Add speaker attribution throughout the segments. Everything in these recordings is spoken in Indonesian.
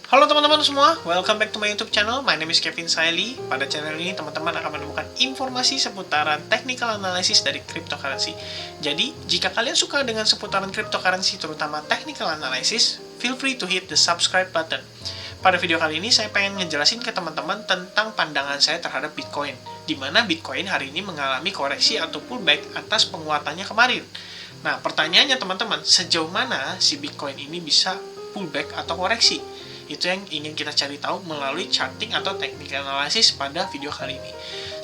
Speaker 1: Halo teman-teman semua, welcome back to my YouTube channel. My name is Kevin Saili. Pada channel ini teman-teman akan menemukan informasi seputaran technical analysis dari cryptocurrency. Jadi, jika kalian suka dengan seputaran cryptocurrency, terutama technical analysis, feel free to hit the subscribe button. Pada video kali ini, saya pengen ngejelasin ke teman-teman tentang pandangan saya terhadap Bitcoin, di mana Bitcoin hari ini mengalami koreksi atau pullback atas penguatannya kemarin. Nah, pertanyaannya teman-teman, sejauh mana si Bitcoin ini bisa pullback atau koreksi? Itu yang ingin kita cari tahu melalui charting atau technical analysis pada video kali ini.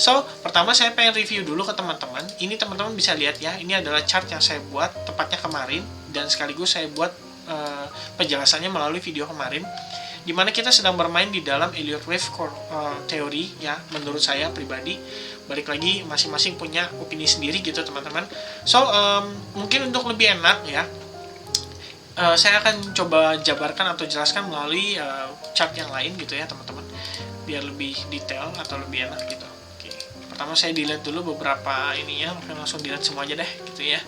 Speaker 1: So, pertama saya pengen review dulu ke teman-teman. Ini teman-teman bisa lihat ya, ini adalah chart yang saya buat tepatnya kemarin, dan sekaligus saya buat penjelasannya melalui video kemarin, di mana kita sedang bermain di dalam Elliott Wave teori ya, menurut saya pribadi. Balik lagi, masing-masing punya opini sendiri gitu teman-teman. So, mungkin untuk lebih enak ya, saya akan coba jabarkan atau jelaskan melalui chart yang lain gitu ya teman-teman, biar lebih detail atau lebih enak gitu. Oke. Pertama saya delete dulu beberapa ininya, langsung delete semua aja deh gitu ya.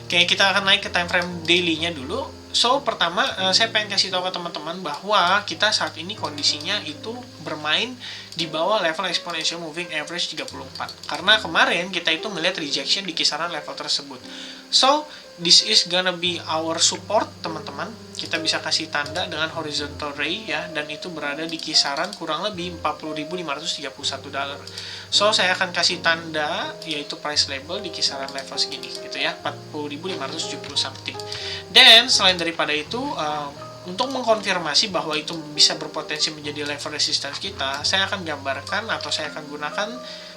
Speaker 1: Oke, kita akan naik ke time frame daily-nya dulu. So, pertama saya pengen kasih tahu ke teman-teman bahwa kita saat ini kondisinya itu bermain di bawah level exponential moving average 34. Karena kemarin kita itu melihat rejection di kisaran level tersebut. So, this is gonna be our support teman-teman. Kita bisa kasih tanda dengan horizontal ray ya, dan itu berada di kisaran kurang lebih 40.531 dolar. So, saya akan kasih tanda yaitu price label di kisaran level segini gitu ya, 40.570 something. Dan selain daripada itu, untuk mengkonfirmasi bahwa itu bisa berpotensi menjadi level resistance kita, saya akan gambarkan atau saya akan gunakan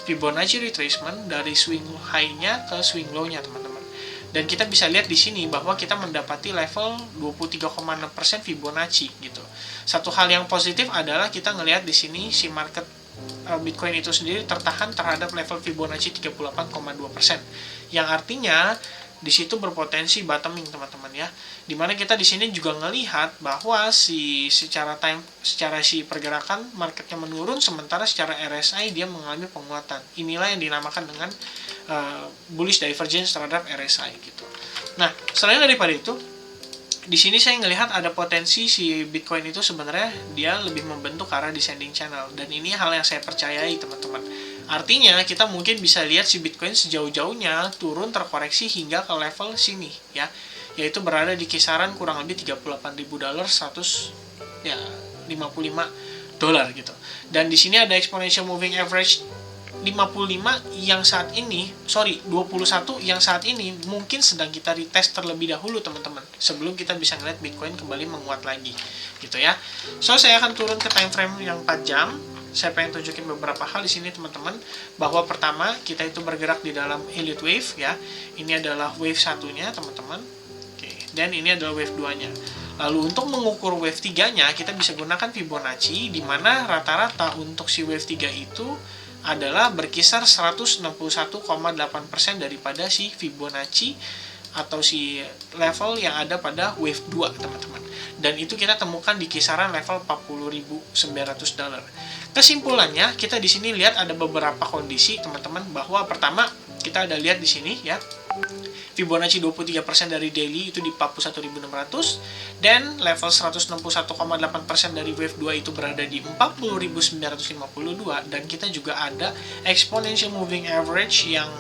Speaker 1: Fibonacci retracement dari swing high-nya ke swing low-nya teman-teman. Dan kita bisa lihat di sini bahwa kita mendapati level 23,6% Fibonacci gitu. Satu hal yang positif adalah kita ngelihat di sini si market Bitcoin itu sendiri tertahan terhadap level Fibonacci 38,2%. Yang artinya di situ berpotensi bottoming teman-teman ya. Dimana kita di sini juga ngelihat bahwa secara si pergerakan marketnya menurun, sementara secara RSI dia mengalami penguatan. Inilah yang dinamakan dengan bullish divergence terhadap RSI gitu. Nah, selain daripada itu, di sini saya ngelihat ada potensi si Bitcoin itu sebenarnya dia lebih membentuk ke arah descending channel, dan ini hal yang saya percayai teman-teman. Artinya kita mungkin bisa lihat si Bitcoin sejauh-jauhnya turun terkoreksi hingga ke level sini ya, yaitu berada di kisaran kurang lebih 38.000 dolar, 155 dolar gitu. Dan di sini ada exponential moving average 21 yang saat ini mungkin sedang kita retest terlebih dahulu teman-teman, sebelum kita bisa ngeliat Bitcoin kembali menguat lagi gitu ya. So, saya akan turun ke time frame yang 4 jam. Saya pengen tunjukin beberapa hal di sini teman-teman, bahwa pertama kita itu bergerak di dalam Elliott Wave ya. Ini adalah wave satunya teman-teman. Oke, dan ini adalah wave 2-nya. Lalu untuk mengukur wave 3-nya kita bisa gunakan Fibonacci, di mana rata-rata untuk si wave 3 itu adalah berkisar 161,8% daripada si Fibonacci atau si level yang ada pada wave 2 teman-teman. Dan itu kita temukan di kisaran level 40.900 dolar. Kesimpulannya, kita di sini lihat ada beberapa kondisi teman-teman, bahwa pertama kita ada lihat di sini ya, Fibonacci 23% dari daily itu di 41.600, dan level 161,8% dari wave 2 itu berada di 40.952, dan kita juga ada exponential moving average yang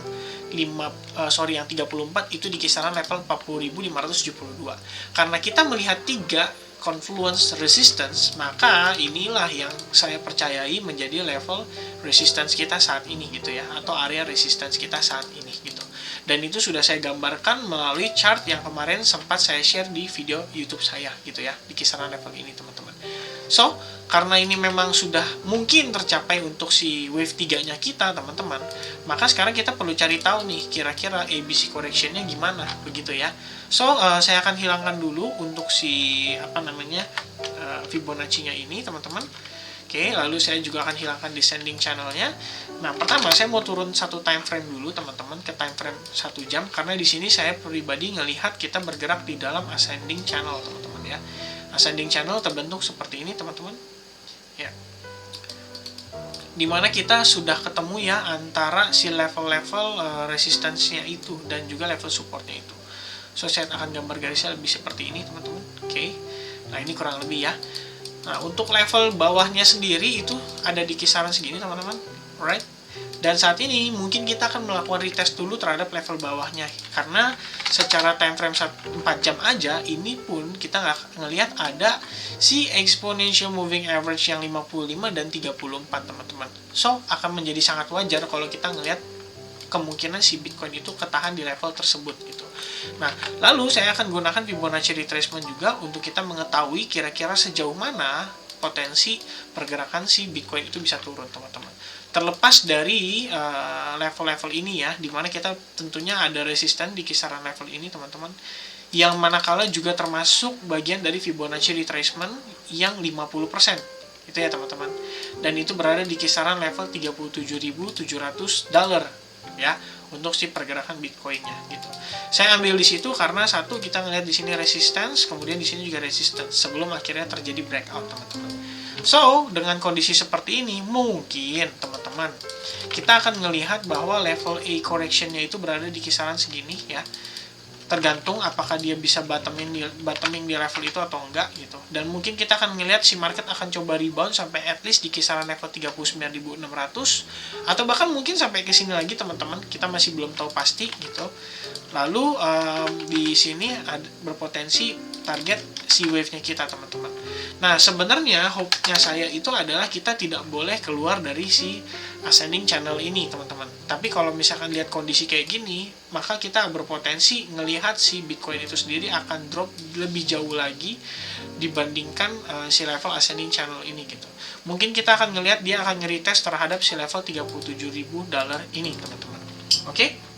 Speaker 1: 34 itu di kisaran level 40.572. Karena kita melihat 3 confluence resistance, maka inilah yang saya percayai menjadi level resistance kita saat ini gitu ya, atau area resistance kita saat ini gitu. Dan itu sudah saya gambarkan melalui chart yang kemarin sempat saya share di video YouTube saya gitu ya, di kisaran level ini teman-teman. So, karena ini memang sudah mungkin tercapai untuk si wave 3-nya kita teman-teman, maka sekarang kita perlu cari tahu nih kira-kira ABC correction-nya gimana begitu ya. So, saya akan hilangkan dulu untuk si Fibonacci-nya ini teman-teman. Oke, lalu saya juga akan hilangkan descending channel-nya. Nah, pertama saya mau turun satu time frame dulu teman-teman, ke time frame 1 jam, karena di sini saya pribadi ngelihat kita bergerak di dalam ascending channel teman-teman ya. Ascending channel terbentuk seperti ini teman-teman ya, dimana kita sudah ketemu ya antara si level-level resistance-nya itu dan juga level support-nya itu. So, saya akan gambar garisnya lebih seperti ini teman-teman. Oke, nah ini kurang lebih ya. Nah, untuk level bawahnya sendiri itu ada di kisaran segini teman-teman, alright. Dan saat ini mungkin kita akan melakukan retest dulu terhadap level bawahnya, karena secara time frame 4 jam aja ini pun kita nggak ngelihat ada si exponential moving average yang 55 dan 34 teman-teman. So akan menjadi sangat wajar kalau kita ngelihat kemungkinan si Bitcoin itu ketahan di level tersebut gitu. Nah, lalu saya akan gunakan Fibonacci retracement juga untuk kita mengetahui kira-kira sejauh mana potensi pergerakan si Bitcoin itu bisa turun teman-teman. Terlepas dari level-level ini ya, dimana kita tentunya ada resisten di kisaran level ini teman-teman, yang manakala juga termasuk bagian dari Fibonacci retracement yang 50%, itu ya teman-teman. Dan itu berada di kisaran level $37.700 ya untuk si pergerakan Bitcoinnya gitu. Saya ambil di situ karena satu, kita ngelihat di sini resistance, kemudian di sini juga resistance sebelum akhirnya terjadi breakout teman-teman. So, dengan kondisi seperti ini, mungkin teman-teman kita akan melihat bahwa level A correction-nya itu berada di kisaran segini ya. Tergantung apakah dia bisa bottoming di level itu atau enggak gitu. Dan mungkin kita akan melihat si market akan coba rebound sampai at least di kisaran level 39.600 atau bahkan mungkin sampai ke sini lagi teman-teman. Kita masih belum tahu pasti gitu. Lalu di sini berpotensi target si wave-nya kita teman-teman. Nah, sebenarnya hope-nya saya itu adalah kita tidak boleh keluar dari si ascending channel ini teman-teman. Tapi kalau misalkan lihat kondisi kayak gini, maka kita berpotensi ngelihat si Bitcoin itu sendiri akan drop lebih jauh lagi dibandingkan si level ascending channel ini gitu. Mungkin kita akan ngelihat dia akan nge-retest terhadap si level $37.000 ini teman-teman. Oke?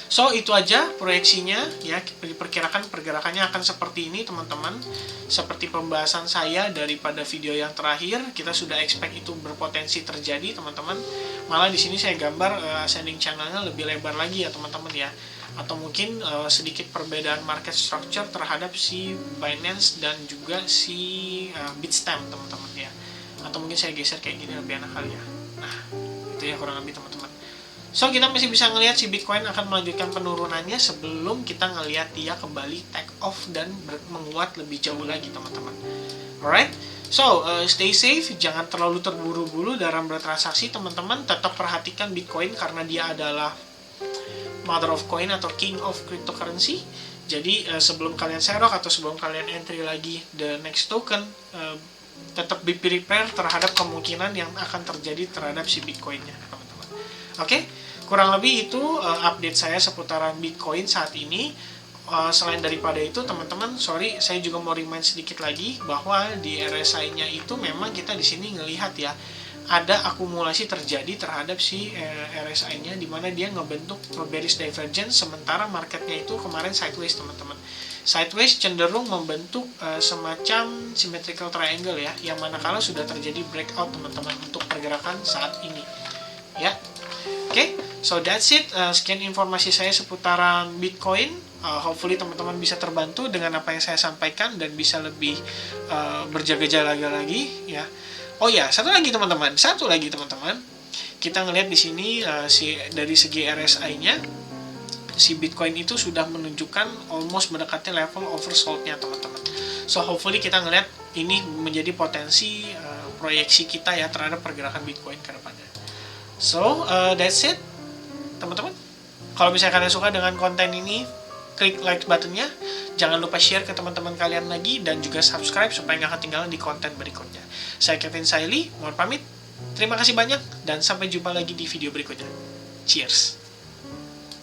Speaker 1: So, itu aja proyeksinya ya, diperkirakan pergerakannya akan seperti ini teman-teman. Seperti pembahasan saya daripada video yang terakhir, kita sudah expect itu berpotensi terjadi teman-teman. Malah di sini saya gambar ascending channelnya lebih lebar lagi ya teman-teman ya. Atau mungkin sedikit perbedaan market structure terhadap si Binance dan juga si Bitstamp teman-teman ya. Atau mungkin saya geser kayak gini lebih enak kali ya. Nah, itu ya kurang lebih teman-teman. So, kita masih bisa ngelihat si Bitcoin akan melanjutkan penurunannya sebelum kita ngelihat dia kembali take off dan menguat lebih jauh lagi, teman-teman. Alright? So, stay safe, jangan terlalu terburu-buru dalam bertransaksi, teman-teman. Tetap perhatikan Bitcoin karena dia adalah mother of coin atau king of cryptocurrency. Jadi, sebelum kalian serok atau sebelum kalian entry lagi the next token, tetap be prepare terhadap kemungkinan yang akan terjadi terhadap si Bitcoinnya, teman-teman. Oke? Kurang lebih itu update saya seputaran Bitcoin saat ini. Selain daripada itu teman-teman, sorry, saya juga mau remind sedikit lagi bahwa di RSI-nya itu memang kita di sini ngelihat ya, ada akumulasi terjadi terhadap si RSI-nya, di mana dia ngebentuk bearish divergence, sementara marketnya itu kemarin sideways teman-teman. Sideways cenderung membentuk semacam symmetrical triangle ya, yang manakala sudah terjadi breakout teman-teman untuk pergerakan saat ini ya. Oke, so that's it. Sekian informasi saya seputaran Bitcoin. Hopefully teman-teman bisa terbantu dengan apa yang saya sampaikan dan bisa lebih berjaga-jaga lagi ya. Oh ya, satu lagi teman-teman. Kita ngelihat di sini dari segi RSI-nya, si Bitcoin itu sudah menunjukkan almost mendekati level oversold-nya teman-teman. So hopefully kita ngelihat ini menjadi potensi proyeksi kita ya terhadap pergerakan Bitcoin ke depannya. So, that's it, teman-teman. Kalau misalnya kalian suka dengan konten ini, klik like buttonnya. Jangan lupa share ke teman-teman kalian lagi, dan juga subscribe supaya nggak ketinggalan di konten berikutnya. Saya Kevin Saili, mohon pamit. Terima kasih banyak, dan sampai jumpa lagi di video berikutnya. Cheers!